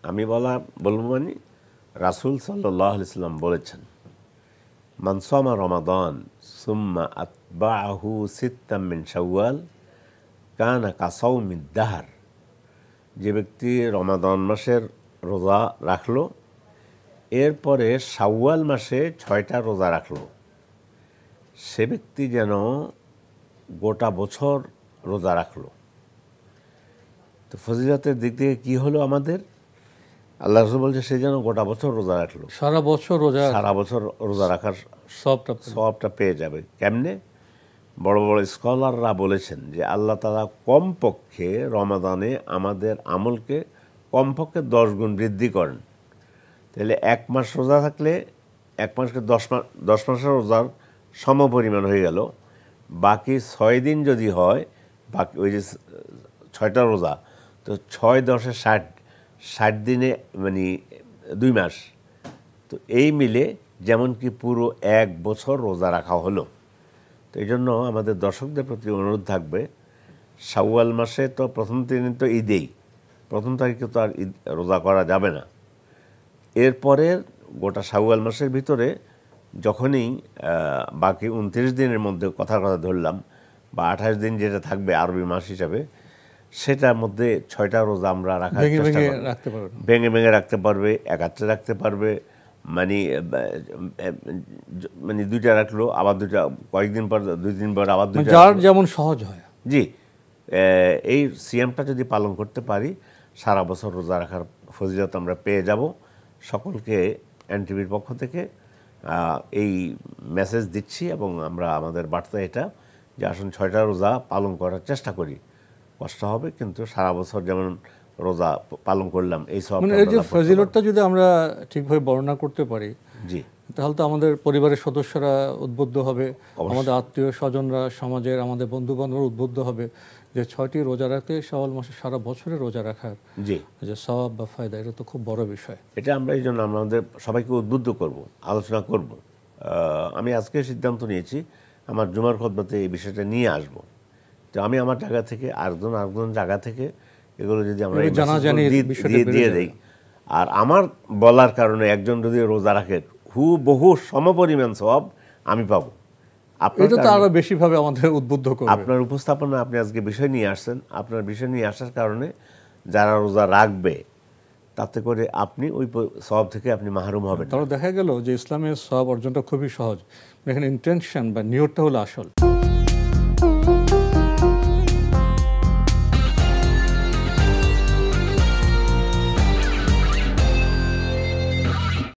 আমি বলবো মানে রাসূল সাল্লাল্লাহু আলাইহি সাল্লাম বলেছেন, মান সামা রমাদান সুম্মা আতবাআহু সিত্তাম মিন শাওয়াল কানা কাসাউমিদ দাহর। যে ব্যক্তি রমাদান মাসের রোজা রাখলো, এরপরে শাওয়াল মাসে 6টা রোজা রাখলো, সে ব্যক্তি যেন গোটা বছর রোজা রাখলো। তো ফজিলতের দিক থেকে কি হলো আমাদের? আল্লাহ রাসূল বলছে সে যেন গোটা বছর রোজা রাখলো, সারা বছর রোজা রাখার সওয়াবটা পেয়ে যাবে। কেমনে? বড় বড় স্কলাররা বলেছেন যে আল্লাহ তাআলা কমপক্ষে রমাদানে আমাদের আমলকে কমপক্ষে 10 গুণ বৃদ্ধি করেন। তাহলে 1 মাস রোজা থাকলে 1 মাসকে 10 মাসের রোজার সমপরিমাণ হয়ে গেল। বাকি 6 দিন যদি হয়, বাকি ওই যে 6টা রোজা, তো 6 10 60 দিনে মানে 2 মাস। তো এই মিলে যেমন কি পুরো 1 বছর রোজা রাখা হলো। তো এই জন্য আমাদের দর্শকদের প্রতি অনুরোধ থাকবে, শাওয়াল মাসে তো প্রথম দিন তো ঈদেই, প্রথম তারিখে তো আর ঈদ রোজা করা যাবে না। এরপরের গোটা শাওয়াল মাসের ভিতরে যখনই বাকি 29 দিনের মধ্যে কথার কথা ধরলাম, বা 28 দিন যেটা থাকবে আরবি মাস হিসাবে, সেটার মধ্যে 6টা রোজা আমরা রাখার চেষ্টা করব। ভেঙে ভেঙে রাখতে পারবে, একাত্রে রাখতে পারবে, মানে 2টা রাখলো, আবার 2টা কয়েকদিন পর 2 দিন পর আবার 2টা, যার যেমন সহজ হয়। জি, এই সিয়ামটা যদি পালন করতে পারি, সারা বছর রোজা রাখার ফজিলত আমরা পেয়ে যাব। সকলকে এনটিভির পক্ষ থেকে এই মেসেজ দিচ্ছি, এবং আমরা আমাদের বার্তা এটা যে আসুন 6টা রোজা পালন করার চেষ্টা করি। কষ্ট হবে, কিন্তু সারা বছর যেমন রোজা পালন করলাম এই সব, মানে এই যে ফজিলতটা যদি আমরা ঠিকভাবে বর্ণনা করতে পারি, জি, তাহলে তো আমাদের পরিবারের সদস্যরা উদ্বুদ্ধ হবে, আমাদের আত্মীয় স্বজনরা, সমাজের আমাদের বন্ধু বান্ধব উদ্বুদ্ধ হবে যে 6টি রোজা রাখলে শাওয়াল মাসে সারা বছরের রোজা রাখার জি যে সওয়াব বা ফায়দা, এটা তো খুব বড় বিষয়। এটা আমরা এই জন্য আমাদের সবাইকে উদ্বুদ্ধ করব, আলোচনা করব। আমি আজকে সিদ্ধান্ত নিয়েছি আমার জুমার খুতবাতে এই বিষয়টা নিয়ে আসব। তো আমি আমার জায়গা থেকে আরেকজন জায়গা থেকে এগুলো যদি আমরা দিয়ে দেই, আর আমার বলার কারণে একজন যদি রোজা রাখে, বহু সমপরিমাণ সওয়াব আমি পাবো। এটা তো আরো বেশিভাবে আমাদের উদ্বুদ্ধ করবে। আপনার উপস্থাপনা, আপনি আজকে বিষয় নিয়ে আসছেন, আপনার বিষয় নিয়ে আসার কারণে যারা রোজা রাখবে, তাতে করে আপনি ওই সওয়াব থেকে আপনি মাহরুম হবেন। তাহলে দেখা গেল যে ইসলামের সওয়াব অর্জনটা খুবই সহজ, এখানে ইন্টেনশন বা নিয়তটা হলো আসল।